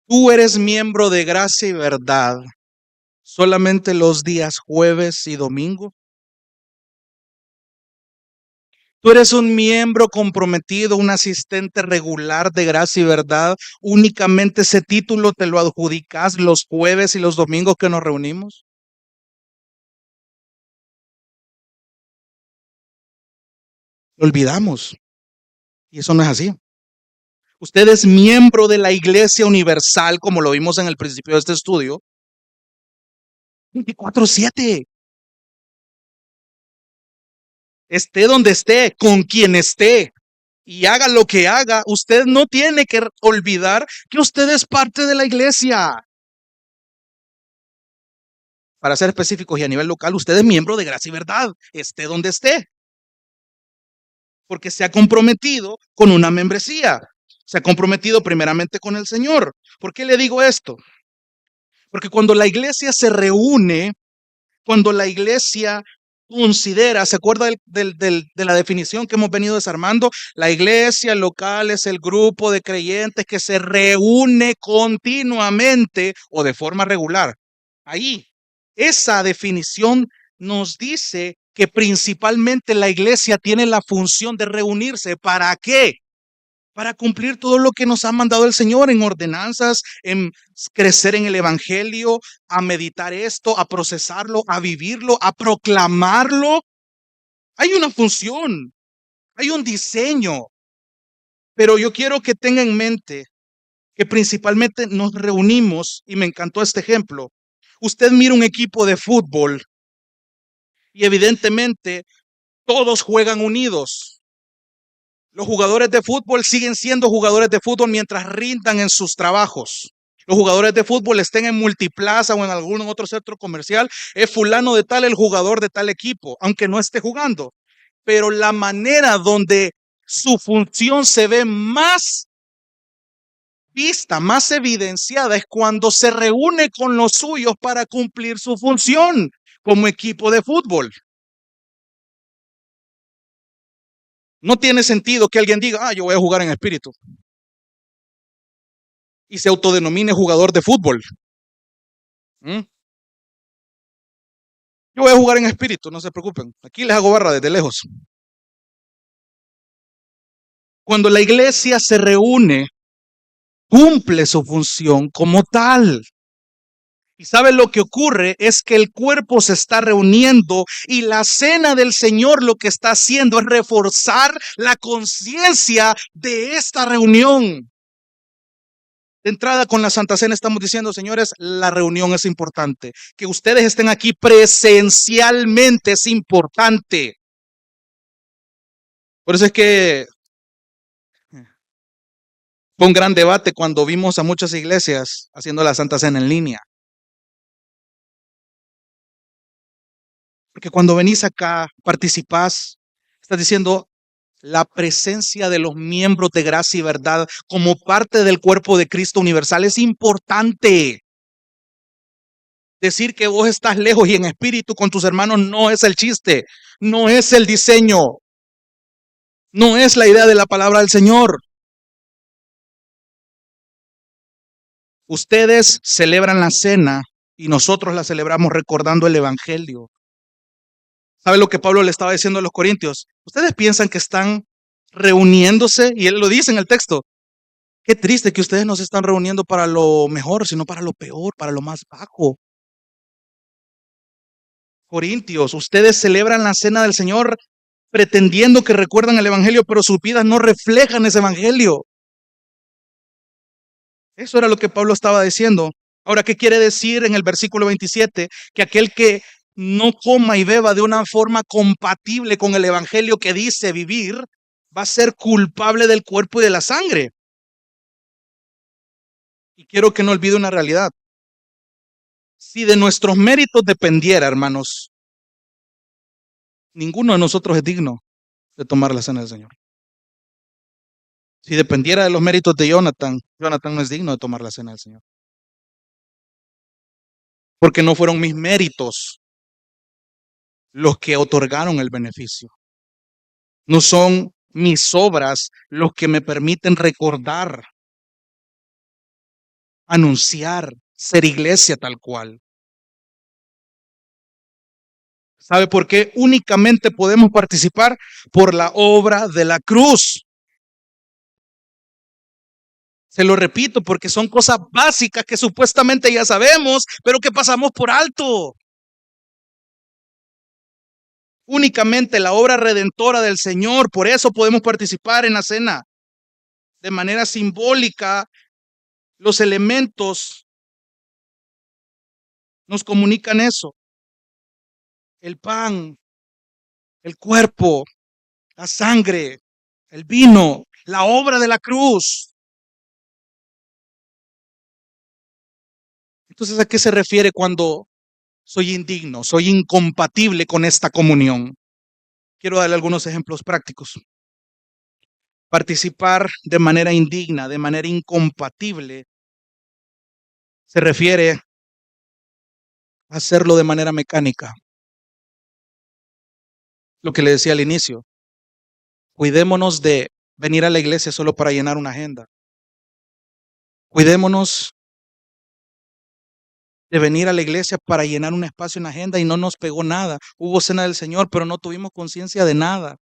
Tú eres miembro de Gracia y Verdad solamente los días jueves y domingo. Tú eres un miembro comprometido, un asistente regular de Gracia y Verdad. Únicamente ese título te lo adjudicas los jueves y los domingos que nos reunimos. Lo olvidamos. Y eso no es así. Usted es miembro de la Iglesia Universal, como lo vimos en el principio de este estudio, 24/7. Esté donde esté, con quien esté, y haga lo que haga, usted no tiene que olvidar que usted es parte de la iglesia. Para ser específicos y a nivel local, usted es miembro de Gracia y Verdad, esté donde esté, porque se ha comprometido con una membresía. Se ha comprometido primeramente con el Señor. ¿Por qué le digo esto? Porque cuando la iglesia se reúne, cuando la iglesia considera, ¿se acuerda de la definición que hemos venido desarmando? La iglesia local es el grupo de creyentes que se reúne continuamente o de forma regular. Ahí, esa definición nos dice que principalmente la iglesia tiene la función de reunirse. ¿Para qué? Para cumplir todo lo que nos ha mandado el Señor en ordenanzas, en crecer en el Evangelio, a meditar esto, a procesarlo, a vivirlo, a proclamarlo. Hay una función, hay un diseño, pero yo quiero que tenga en mente que principalmente nos reunimos, y me encantó este ejemplo. Usted mira un equipo de fútbol y evidentemente todos juegan unidos. Los jugadores de fútbol siguen siendo jugadores de fútbol mientras rindan en sus trabajos. Los jugadores de fútbol estén en Multiplaza o en algún otro centro comercial, es fulano de tal el jugador de tal equipo, aunque no esté jugando. Pero la manera donde su función se ve más vista, más evidenciada, es cuando se reúne con los suyos para cumplir su función como equipo de fútbol. No tiene sentido que alguien diga, yo voy a jugar en espíritu y se autodenomine jugador de fútbol. ¿Mm? Yo voy a jugar en espíritu, no se preocupen. Aquí les hago barra desde lejos. Cuando la iglesia se reúne, cumple su función como tal. Y sabe lo que ocurre es que el cuerpo se está reuniendo y la cena del Señor lo que está haciendo es reforzar la conciencia de esta reunión. De entrada con la Santa Cena estamos diciendo, señores, la reunión es importante. Que ustedes estén aquí presencialmente es importante. Por eso es que fue un gran debate cuando vimos a muchas iglesias haciendo la Santa Cena en línea. Porque cuando venís acá, participás, estás diciendo la presencia de los miembros de Gracia y Verdad como parte del cuerpo de Cristo universal es importante. Decir que vos estás lejos y en espíritu con tus hermanos no es el chiste, no es el diseño, no es la idea de la palabra del Señor. Ustedes celebran la cena y nosotros la celebramos recordando el Evangelio. ¿Sabe lo que Pablo le estaba diciendo a los corintios? Ustedes piensan que están reuniéndose, y él lo dice en el texto. Qué triste que ustedes no se están reuniendo para lo mejor, sino para lo peor, para lo más bajo. Corintios, ustedes celebran la cena del Señor pretendiendo que recuerdan el Evangelio, pero sus vidas no reflejan ese Evangelio. Eso era lo que Pablo estaba diciendo. Ahora, ¿qué quiere decir en el versículo 27? Que aquel que no coma y beba de una forma compatible con el Evangelio que dice vivir, va a ser culpable del cuerpo y de la sangre. Y quiero que no olvide una realidad. Si de nuestros méritos dependiera, hermanos, ninguno de nosotros es digno de tomar la cena del Señor. Si dependiera de los méritos de Jonathan, Jonathan no es digno de tomar la cena del Señor. Porque no fueron mis méritos los que otorgaron el beneficio. No son mis obras los que me permiten recordar. anunciar, ser iglesia tal cual. ¿Sabe por qué? Únicamente podemos participar por la obra de la cruz. Se lo repito, porque son cosas básicas que supuestamente ya sabemos, pero que pasamos por alto. Únicamente la obra redentora del Señor, por eso podemos participar en la cena. De manera simbólica, los elementos nos comunican eso. El pan, el cuerpo, la sangre, el vino, la obra de la cruz. Entonces, ¿a qué se refiere cuando soy indigno, soy incompatible con esta comunión? Quiero darle algunos ejemplos prácticos. Participar de manera indigna, de manera incompatible, se refiere a hacerlo de manera mecánica. Lo que le decía al inicio, cuidémonos de venir a la iglesia solo para llenar una agenda. Cuidémonos de venir a la iglesia para llenar un espacio en la agenda y no nos pegó nada. Hubo cena del Señor, pero no tuvimos conciencia de nada.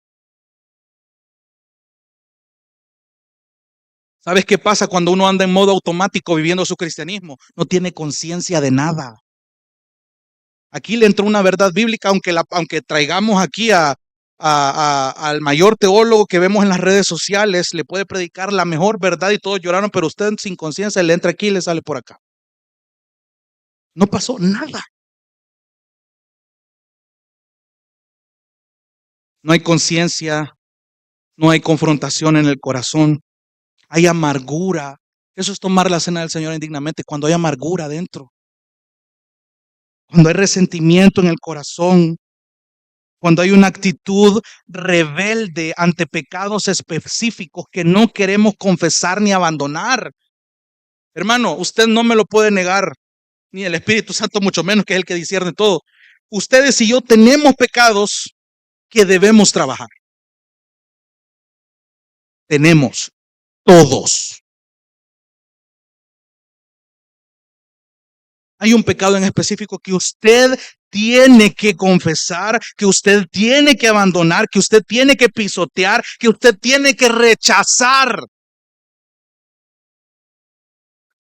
¿Sabes qué pasa cuando uno anda en modo automático viviendo su cristianismo? No tiene conciencia de nada. Aquí le entró una verdad bíblica, aunque traigamos aquí al mayor teólogo que vemos en las redes sociales, le puede predicar la mejor verdad y todos lloraron, pero usted sin conciencia le entra aquí y le sale por acá. No pasó nada. No hay conciencia, no hay confrontación en el corazón, hay amargura. Eso es tomar la cena del Señor indignamente, cuando hay amargura dentro, cuando hay resentimiento en el corazón, cuando hay una actitud rebelde ante pecados específicos que no queremos confesar ni abandonar. Hermano, usted no me lo puede negar, ni el Espíritu Santo mucho menos, que es el que discierne todo. Ustedes y yo tenemos pecados que debemos trabajar. Tenemos todos. Hay un pecado en específico que usted tiene que confesar, que usted tiene que abandonar, que usted tiene que pisotear, que usted tiene que rechazar.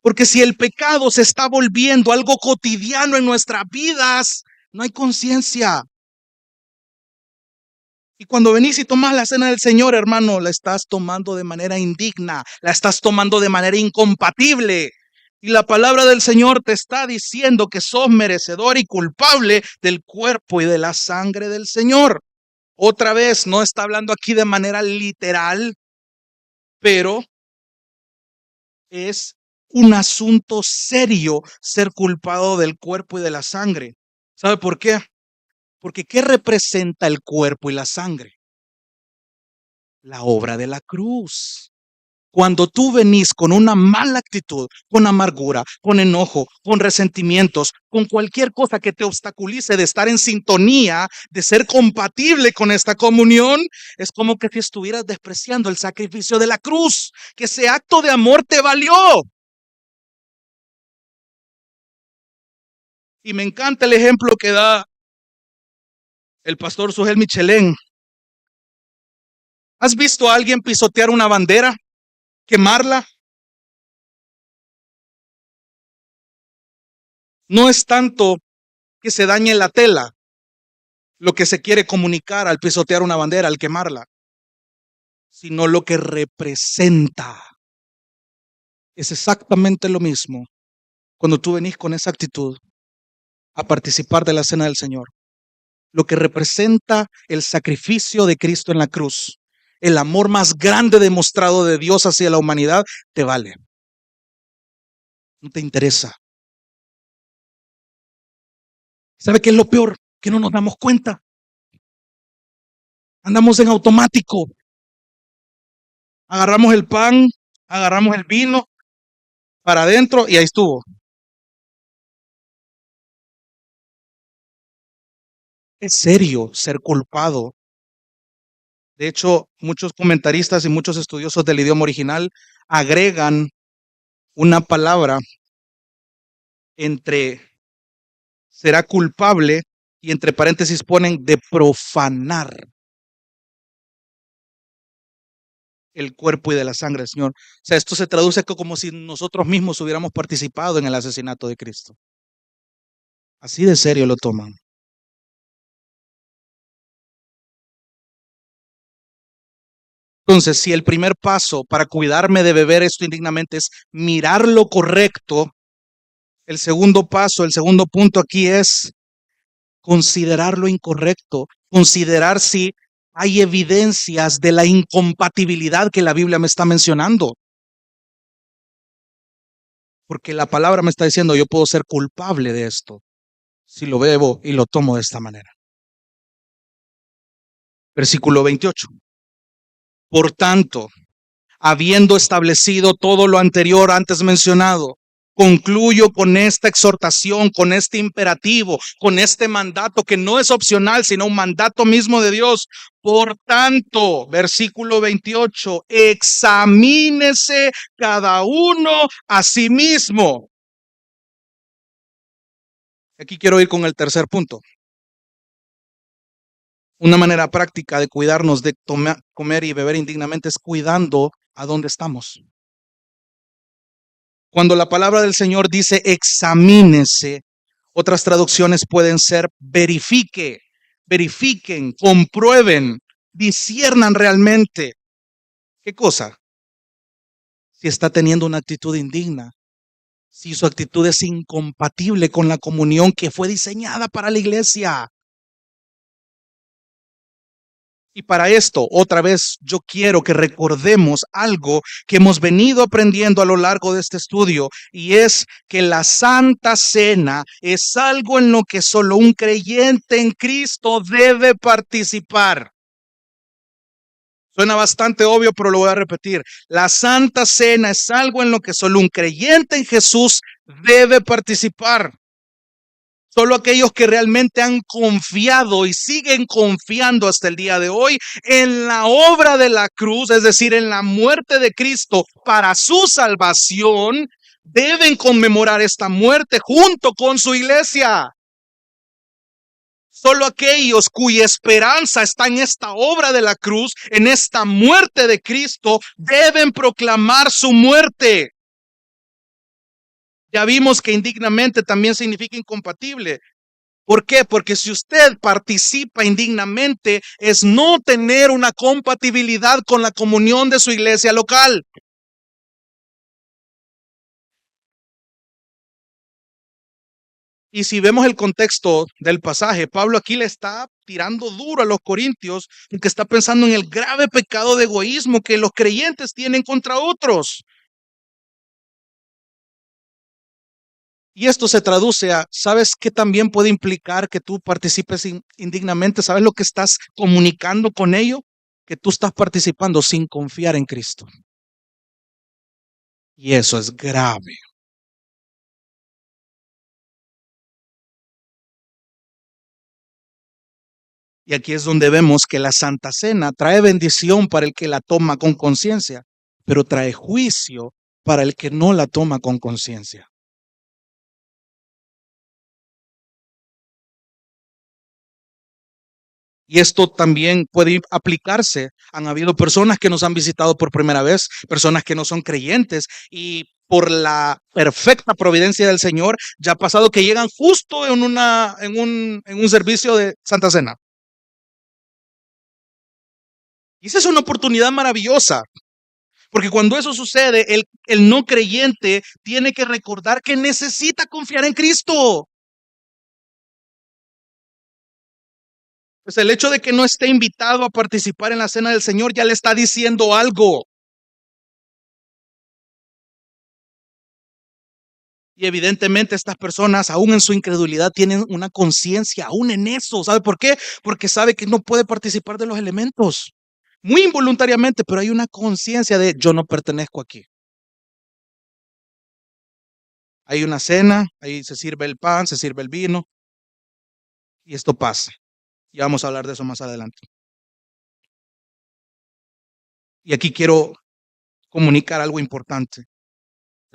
Porque si el pecado se está volviendo algo cotidiano en nuestras vidas, no hay conciencia. Y cuando venís y tomás la cena del Señor, hermano, la estás tomando de manera indigna, la estás tomando de manera incompatible. Y la palabra del Señor te está diciendo que sos merecedor y culpable del cuerpo y de la sangre del Señor. Otra vez, no está hablando aquí de manera literal, pero es un asunto serio ser culpado del cuerpo y de la sangre. ¿Sabe por qué? Porque ¿qué representa el cuerpo y la sangre? La obra de la cruz. Cuando tú venís con una mala actitud, con amargura, con enojo, con resentimientos, con cualquier cosa que te obstaculice de estar en sintonía, de ser compatible con esta comunión, es como que si estuvieras despreciando el sacrificio de la cruz, que ese acto de amor te valió. Y me encanta el ejemplo que da el pastor Sugel Michelén. ¿Has visto a alguien pisotear una bandera, quemarla? No es tanto que se dañe la tela lo que se quiere comunicar al pisotear una bandera, al quemarla, sino lo que representa. Es exactamente lo mismo cuando tú venís con esa actitud a participar de la cena del Señor. Lo que representa el sacrificio de Cristo en la cruz, el amor más grande demostrado de Dios hacia la humanidad, te vale. No te interesa. ¿Sabe qué es lo peor? Que no nos damos cuenta. Andamos en automático. Agarramos el pan, agarramos el vino para adentro y ahí estuvo. Es serio ser culpado. De hecho, muchos comentaristas y muchos estudiosos del idioma original agregan una palabra entre será culpable y entre paréntesis ponen de profanar el cuerpo y de la sangre del Señor. O sea, esto se traduce como si nosotros mismos hubiéramos participado en el asesinato de Cristo. Así de serio lo toman. Entonces, si el primer paso para cuidarme de beber esto indignamente es mirar lo correcto, el segundo paso, el segundo punto aquí es considerar lo incorrecto, considerar si hay evidencias de la incompatibilidad que la Biblia me está mencionando. Porque la palabra me está diciendo, yo puedo ser culpable de esto si lo bebo y lo tomo de esta manera. Versículo 28. Por tanto, habiendo establecido todo lo anterior antes mencionado, concluyo con esta exhortación, con este imperativo, con este mandato que no es opcional, sino un mandato mismo de Dios. Por tanto, versículo 28, examínese cada uno a sí mismo. Aquí quiero ir con el tercer punto. Una manera práctica de cuidarnos de comer y beber indignamente es cuidando a dónde estamos. Cuando la palabra del Señor dice examínese, otras traducciones pueden ser verifique, verifiquen, comprueben, disciernan realmente. ¿Qué cosa? Si está teniendo una actitud indigna, si su actitud es incompatible con la comunión que fue diseñada para la iglesia. Y para esto, otra vez, yo quiero que recordemos algo que hemos venido aprendiendo a lo largo de este estudio, y es que la Santa Cena es algo en lo que solo un creyente en Cristo debe participar. Suena bastante obvio, pero lo voy a repetir. La Santa Cena es algo en lo que solo un creyente en Jesús debe participar. Solo aquellos que realmente han confiado y siguen confiando hasta el día de hoy en la obra de la cruz, es decir, en la muerte de Cristo para su salvación, deben conmemorar esta muerte junto con su iglesia. Solo aquellos cuya esperanza está en esta obra de la cruz, en esta muerte de Cristo, deben proclamar su muerte. Ya vimos que indignamente también significa incompatible. ¿Por qué? Porque si usted participa indignamente, es no tener una compatibilidad con la comunión de su iglesia local. Y si vemos el contexto del pasaje, Pablo aquí le está tirando duro a los corintios, porque está pensando en el grave pecado de egoísmo que los creyentes tienen contra otros. Y esto se traduce a, ¿sabes qué también puede implicar que tú participes indignamente? ¿Sabes lo que estás comunicando con ello? Que tú estás participando sin confiar en Cristo. Y eso es grave. Y aquí es donde vemos que la Santa Cena trae bendición para el que la toma con conciencia, pero trae juicio para el que no la toma con conciencia. Y esto también puede aplicarse. Han habido personas que nos han visitado por primera vez, personas que no son creyentes, y por la perfecta providencia del Señor, ya ha pasado que llegan justo en un servicio de Santa Cena. Y esa es una oportunidad maravillosa. Porque cuando eso sucede, el no creyente tiene que recordar que necesita confiar en Cristo. Pues el hecho de que no esté invitado a participar en la cena del Señor ya le está diciendo algo. Y evidentemente estas personas, aún en su incredulidad, tienen una conciencia, aún en eso. ¿Sabe por qué? Porque sabe que no puede participar de los elementos. Muy involuntariamente, pero hay una conciencia de yo no pertenezco aquí. Hay una cena, ahí se sirve el pan, se sirve el vino, y esto pasa. Y vamos a hablar de eso más adelante. Y aquí quiero comunicar algo importante.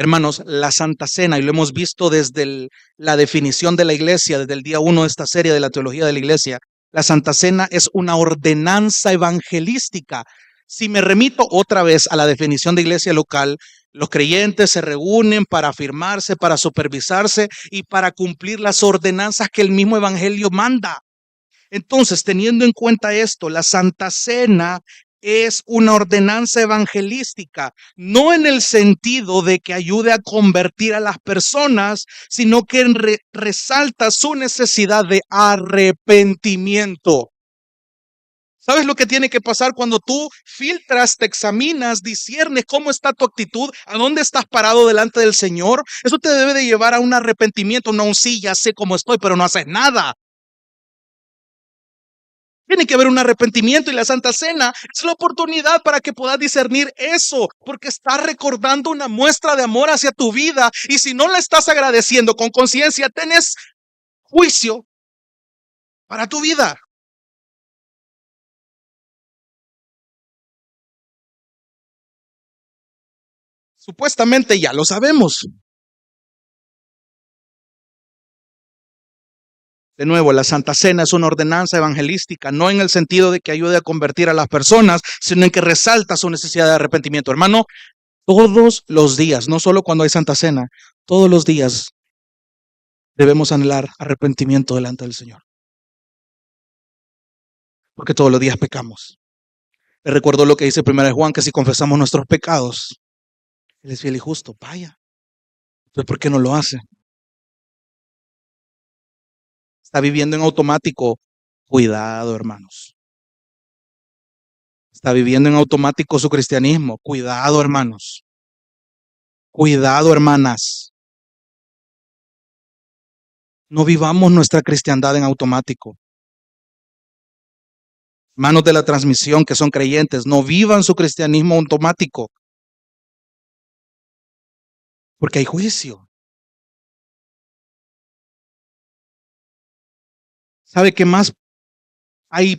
Hermanos, la Santa Cena, y lo hemos visto desde la definición de la iglesia, desde el día 1 de esta serie de la teología de la iglesia, la Santa Cena es una ordenanza evangelística. Si me remito otra vez a la definición de iglesia local, los creyentes se reúnen para afirmarse, para supervisarse y para cumplir las ordenanzas que el mismo evangelio manda. Entonces, teniendo en cuenta esto, la Santa Cena es una ordenanza evangelística, no en el sentido de que ayude a convertir a las personas, sino que resalta su necesidad de arrepentimiento. ¿Sabes lo que tiene que pasar cuando tú filtras, te examinas, disciernes cómo está tu actitud, a dónde estás parado delante del Señor? Eso te debe de llevar a un arrepentimiento, no un sí, ya sé cómo estoy, pero no haces nada. Tiene que haber un arrepentimiento, y la Santa Cena es la oportunidad para que puedas discernir eso, porque estás recordando una muestra de amor hacia tu vida, y si no la estás agradeciendo con conciencia, tenés juicio para tu vida. Supuestamente ya lo sabemos. De nuevo, la Santa Cena es una ordenanza evangelística, no en el sentido de que ayude a convertir a las personas, sino en que resalta su necesidad de arrepentimiento. Hermano, todos los días, no solo cuando hay Santa Cena, todos los días debemos anhelar arrepentimiento delante del Señor, porque todos los días pecamos. Le recuerdo lo que dice 1 Juan, que si confesamos nuestros pecados, Él es fiel y justo. Vaya, entonces ¿por qué no lo hace? Está viviendo en automático. Cuidado, hermanos. Está viviendo en automático su cristianismo. Cuidado, hermanos. Cuidado, hermanas. No vivamos nuestra cristiandad en automático. Hermanos de la transmisión que son creyentes, no vivan su cristianismo automático, porque hay juicio. ¿Sabe qué más hay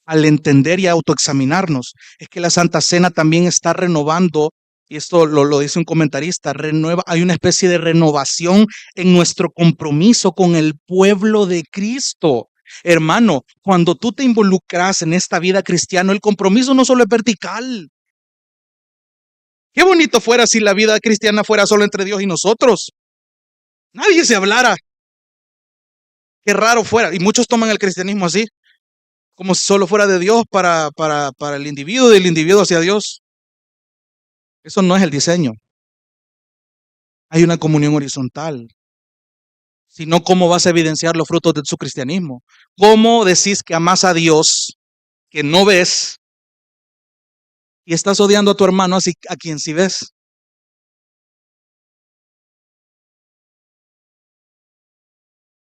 al entender y autoexaminarnos? Es que la Santa Cena también está renovando, y esto lo dice un comentarista, hay una especie de renovación en nuestro compromiso con el pueblo de Cristo. Hermano, cuando tú te involucras en esta vida cristiana, el compromiso no solo es vertical. Qué bonito fuera si la vida cristiana fuera solo entre Dios y nosotros. Nadie se hablara. Qué raro fuera. Y muchos toman el cristianismo así, como si solo fuera de Dios para el individuo y del individuo hacia Dios. Eso no es el diseño. Hay una comunión horizontal. Si no, ¿cómo vas a evidenciar los frutos de su cristianismo? ¿Cómo decís que amas a Dios que no ves y estás odiando a tu hermano así a quien sí ves?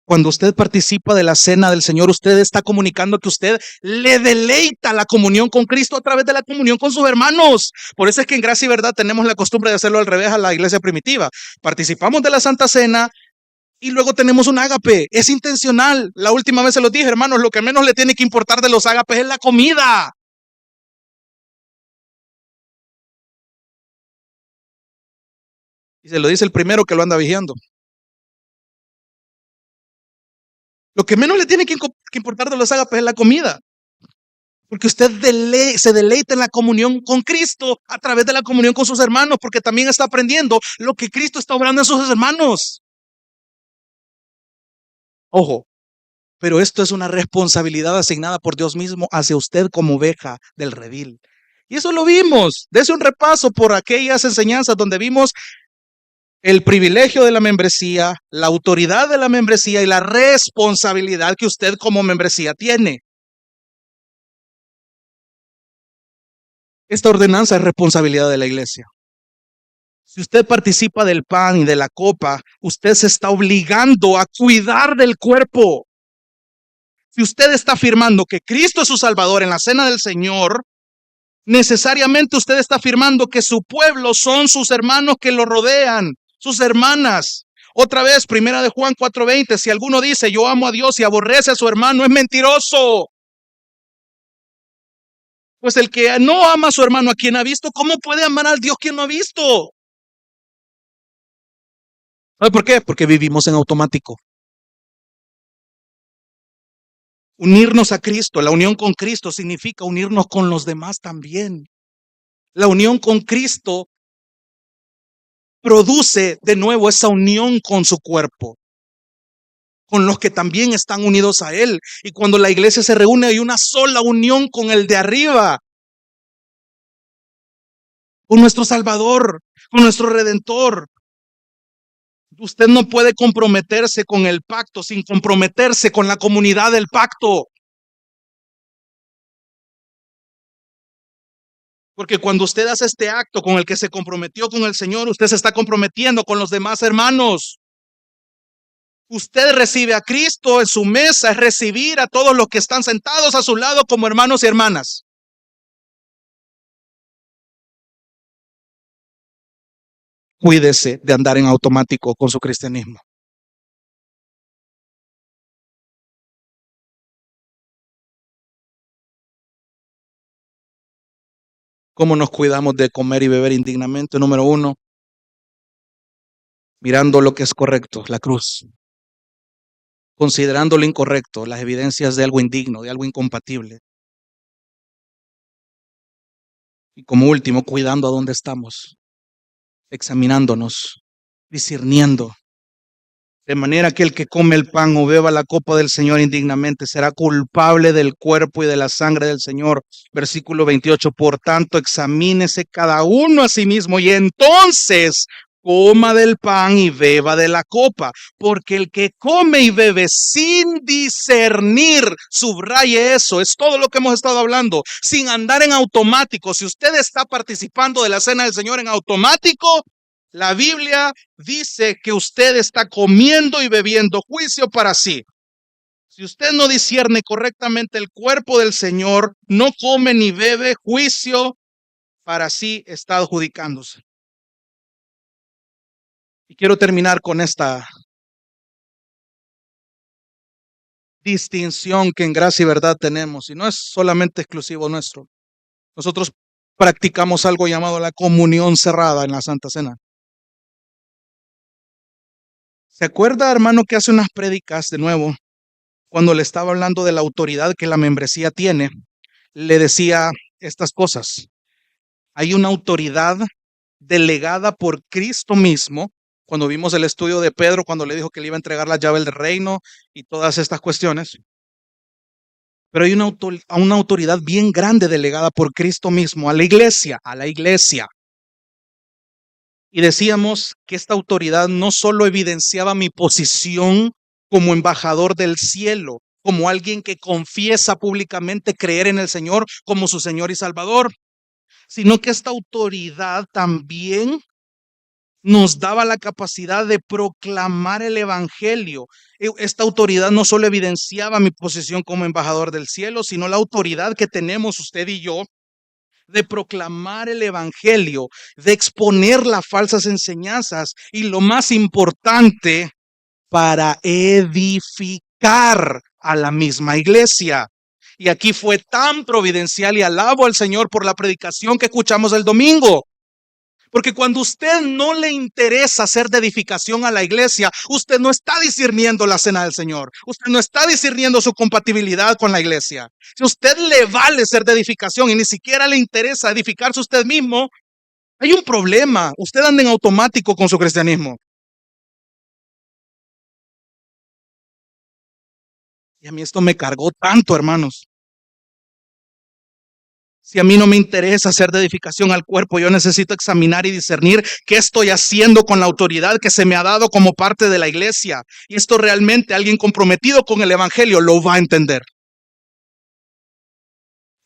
Cuando usted participa de la cena del Señor, usted está comunicando que usted le deleita la comunión con Cristo a través de la comunión con sus hermanos. Por eso es que en Gracia y Verdad tenemos la costumbre de hacerlo al revés a la iglesia primitiva. Participamos de la Santa Cena y luego tenemos un ágape. Es intencional. La última vez se los dije, hermanos, lo que menos le tiene que importar de los ágapes es la comida. Y se lo dice el primero que lo anda vigiando. Lo que menos le tiene que importar de los ágapes es la comida. Porque usted se deleita en la comunión con Cristo a través de la comunión con sus hermanos, porque también está aprendiendo lo que Cristo está obrando en sus hermanos. Ojo, pero esto es una responsabilidad asignada por Dios mismo hacia usted como oveja del redil. Y eso lo vimos. Dese un repaso por aquellas enseñanzas donde vimos el privilegio de la membresía, la autoridad de la membresía y la responsabilidad que usted como membresía tiene. Esta ordenanza es responsabilidad de la iglesia. Si usted participa del pan y de la copa, usted se está obligando a cuidar del cuerpo. Si usted está afirmando que Cristo es su Salvador en la cena del Señor, necesariamente usted está afirmando que su pueblo son sus hermanos que lo rodean, sus hermanas. Otra vez, 1 Juan 4:20, si alguno dice yo amo a Dios y aborrece a su hermano, es mentiroso. Pues el que no ama a su hermano a quien ha visto, ¿cómo puede amar al Dios quien no ha visto? ¿Sabe por qué? Porque vivimos en automático. Unirnos a Cristo, la unión con Cristo significa unirnos con los demás también. La unión con Cristo produce de nuevo esa unión con su cuerpo, con los que también están unidos a Él. Y cuando la iglesia se reúne hay una sola unión con el de arriba, con nuestro Salvador, con nuestro Redentor. Usted no puede comprometerse con el pacto sin comprometerse con la comunidad del pacto. Porque cuando usted hace este acto con el que se comprometió con el Señor, usted se está comprometiendo con los demás hermanos. Usted recibe a Cristo en su mesa, es recibir a todos los que están sentados a su lado como hermanos y hermanas. Cuídese de andar en automático con su cristianismo. ¿Cómo nos cuidamos de comer y beber indignamente? Número uno, mirando lo que es correcto, la cruz. Considerando lo incorrecto, las evidencias de algo indigno, de algo incompatible. Y como último, cuidando a dónde estamos, examinándonos, discerniendo. De manera que el que come el pan o beba la copa del Señor indignamente será culpable del cuerpo y de la sangre del Señor. Versículo 28. Por tanto, examínese cada uno a sí mismo y entonces coma del pan y beba de la copa. Porque el que come y bebe sin discernir, subraye eso, es todo lo que hemos estado hablando, sin andar en automático. Si usted está participando de la cena del Señor en automático, la Biblia dice que usted está comiendo y bebiendo juicio para sí. Si usted no discierne correctamente el cuerpo del Señor, no come ni bebe, juicio para sí está adjudicándose. Y quiero terminar con esta distinción que en gracia y verdad tenemos, y no es solamente exclusivo nuestro. Nosotros practicamos algo llamado la comunión cerrada en la Santa Cena. ¿Se acuerda, hermano, que hace unas prédicas de nuevo, cuando le estaba hablando de la autoridad que la membresía tiene, le decía estas cosas? Hay una autoridad delegada por Cristo mismo. Cuando vimos el estudio de Pedro, cuando le dijo que le iba a entregar la llave del reino y todas estas cuestiones. Pero hay una autoridad bien grande delegada por Cristo mismo a la iglesia, a la iglesia. Y decíamos que esta autoridad no solo evidenciaba mi posición como embajador del cielo, como alguien que confiesa públicamente creer en el Señor como su Señor y Salvador, sino que esta autoridad también nos daba la capacidad de proclamar el evangelio. Esta autoridad no solo evidenciaba mi posición como embajador del cielo, sino la autoridad que tenemos usted y yo de proclamar el evangelio, de exponer las falsas enseñanzas y lo más importante, para edificar a la misma iglesia. Y aquí fue tan providencial y alabo al Señor por la predicación que escuchamos el domingo. Porque cuando usted no le interesa hacer de edificación a la iglesia, usted no está discerniendo la cena del Señor. Usted no está discerniendo su compatibilidad con la iglesia. Si a usted le vale ser de edificación y ni siquiera le interesa edificarse usted mismo, hay un problema. Usted anda en automático con su cristianismo. Y a mí esto me cargó tanto, hermanos. Si a mí no me interesa hacer de edificación al cuerpo, yo necesito examinar y discernir qué estoy haciendo con la autoridad que se me ha dado como parte de la iglesia. Y esto realmente alguien comprometido con el evangelio lo va a entender.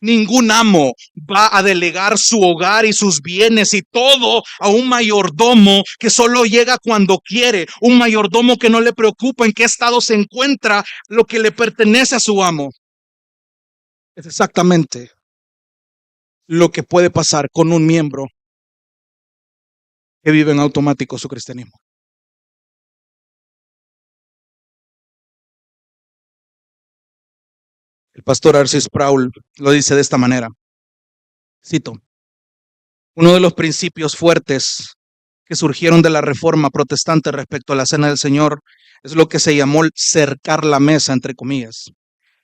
Ningún amo va a delegar su hogar y sus bienes y todo a un mayordomo que solo llega cuando quiere, un mayordomo que no le preocupa en qué estado se encuentra lo que le pertenece a su amo. Es exactamente lo que puede pasar con un miembro que vive en automático su cristianismo. El pastor R.C. Sproul lo dice de esta manera, cito: uno de los principios fuertes que surgieron de la Reforma protestante respecto a la Cena del Señor es lo que se llamó cercar la mesa, entre comillas.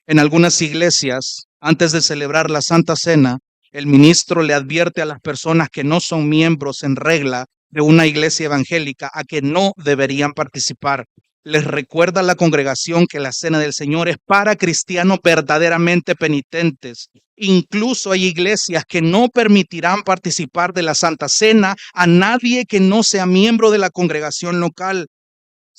En algunas iglesias, antes de celebrar la Santa Cena, el ministro le advierte a las personas que no son miembros en regla de una iglesia evangélica a que no deberían participar. Les recuerda a la congregación que la Cena del Señor es para cristianos verdaderamente penitentes. Incluso hay iglesias que no permitirán participar de la Santa Cena a nadie que no sea miembro de la congregación local.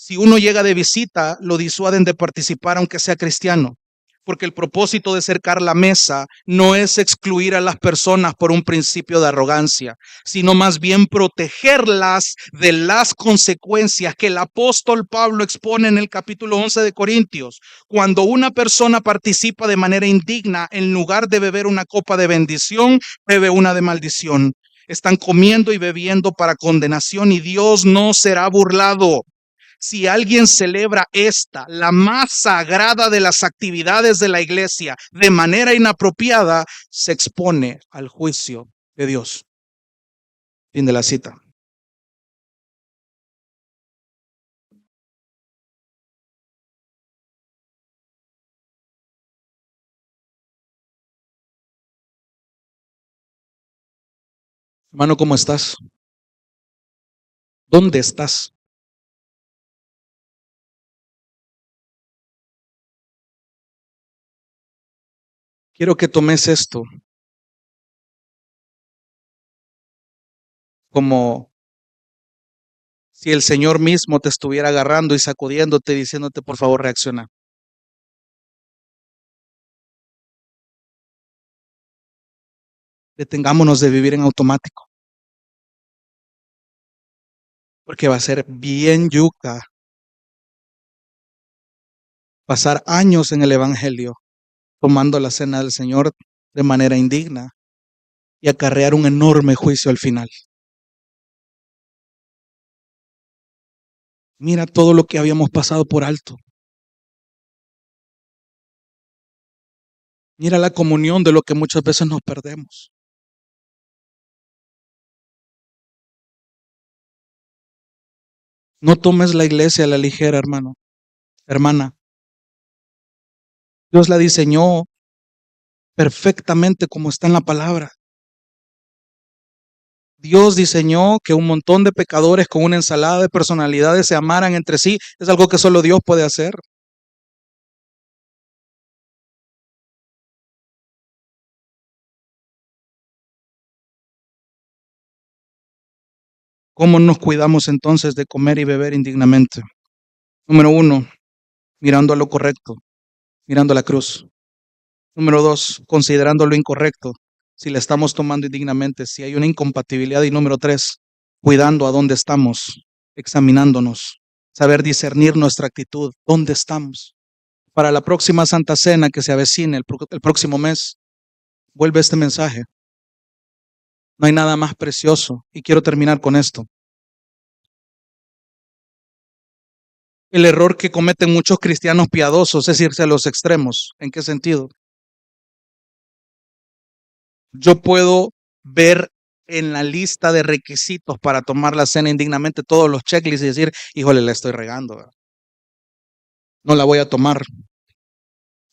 Si uno llega de visita, lo disuaden de participar aunque sea cristiano, porque el propósito de cercar la mesa no es excluir a las personas por un principio de arrogancia, sino más bien protegerlas de las consecuencias que el apóstol Pablo expone en el capítulo 11 de Corintios. Cuando una persona participa de manera indigna, en lugar de beber una copa de bendición, bebe una de maldición. Están comiendo y bebiendo para condenación y Dios no será burlado. Si alguien celebra esta, la más sagrada de las actividades de la iglesia, de manera inapropiada, se expone al juicio de Dios. Fin de la cita. Hermano, ¿cómo estás? ¿Dónde estás? Quiero que tomes esto como si el Señor mismo te estuviera agarrando y sacudiéndote, diciéndote, por favor, reacciona. Detengámonos de vivir en automático, porque va a ser bien yuca pasar años en el Evangelio tomando la cena del Señor de manera indigna y acarrear un enorme juicio al final. Mira todo lo que habíamos pasado por alto. Mira la comunión de lo que muchas veces nos perdemos. No tomes la iglesia a la ligera, hermano, hermana. Dios la diseñó perfectamente como está en la palabra. Dios diseñó que un montón de pecadores con una ensalada de personalidades se amaran entre sí. Es algo que solo Dios puede hacer. ¿Cómo nos cuidamos entonces de comer y beber indignamente? Número uno, mirando a lo correcto, mirando a la cruz. Número dos, considerando lo incorrecto, si la estamos tomando indignamente, si hay una incompatibilidad. Y número tres, cuidando a dónde estamos, examinándonos, saber discernir nuestra actitud, dónde estamos. Para la próxima Santa Cena que se avecina el próximo mes, vuelve este mensaje. No hay nada más precioso. Y quiero terminar con esto. El error que cometen muchos cristianos piadosos es irse a los extremos. ¿En qué sentido? Yo puedo ver en la lista de requisitos para tomar la cena indignamente todos los checklists y decir, híjole, la estoy regando, ¿verdad? No la voy a tomar.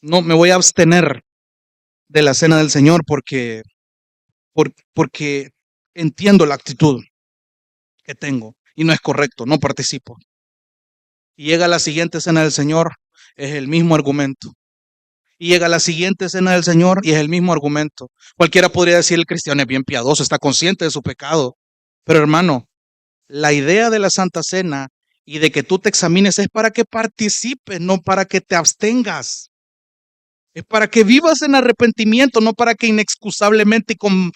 No, me voy a abstener de la cena del Señor porque entiendo la actitud que tengo y no es correcto, no participo. Y llega la siguiente cena del Señor, es el mismo argumento. Y llega la siguiente cena del Señor y es el mismo argumento. Cualquiera podría decir, el cristiano es bien piadoso, está consciente de su pecado. Pero hermano, la idea de la Santa Cena y de que tú te examines es para que participes, no para que te abstengas. Es para que vivas en arrepentimiento, no para que inexcusablemente y con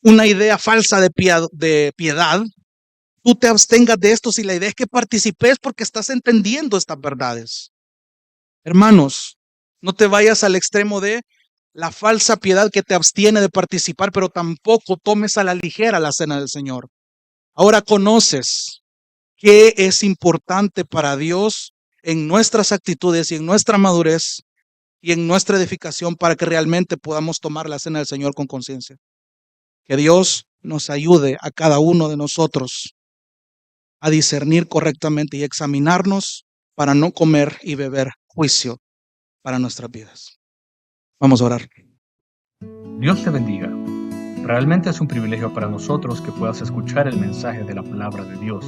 una idea falsa de piedad, tú te abstengas de esto. Si la idea es que participes porque estás entendiendo estas verdades. Hermanos, no te vayas al extremo de la falsa piedad que te abstiene de participar, pero tampoco tomes a la ligera la cena del Señor. Ahora conoces qué es importante para Dios en nuestras actitudes y en nuestra madurez y en nuestra edificación para que realmente podamos tomar la cena del Señor con conciencia. Que Dios nos ayude a cada uno de nosotros a discernir correctamente y examinarnos para no comer y beber juicio para nuestras vidas. Vamos a orar. Dios te bendiga. Realmente es un privilegio para nosotros que puedas escuchar el mensaje de la palabra de Dios.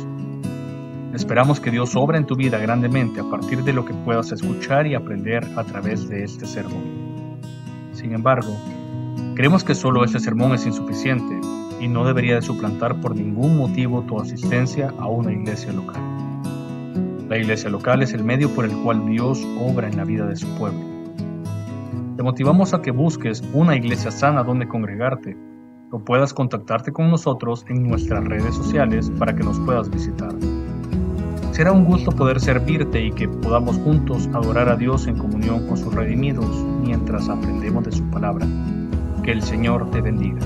Esperamos que Dios obra en tu vida grandemente a partir de lo que puedas escuchar y aprender a través de este sermón. Sin embargo, creemos que solo este sermón es insuficiente y no debería de suplantar por ningún motivo tu asistencia a una iglesia local. La iglesia local es el medio por el cual Dios obra en la vida de su pueblo. Te motivamos a que busques una iglesia sana donde congregarte o puedas contactarte con nosotros en nuestras redes sociales para que nos puedas visitar. Será un gusto poder servirte y que podamos juntos adorar a Dios en comunión con sus redimidos mientras aprendemos de su palabra. Que el Señor te bendiga.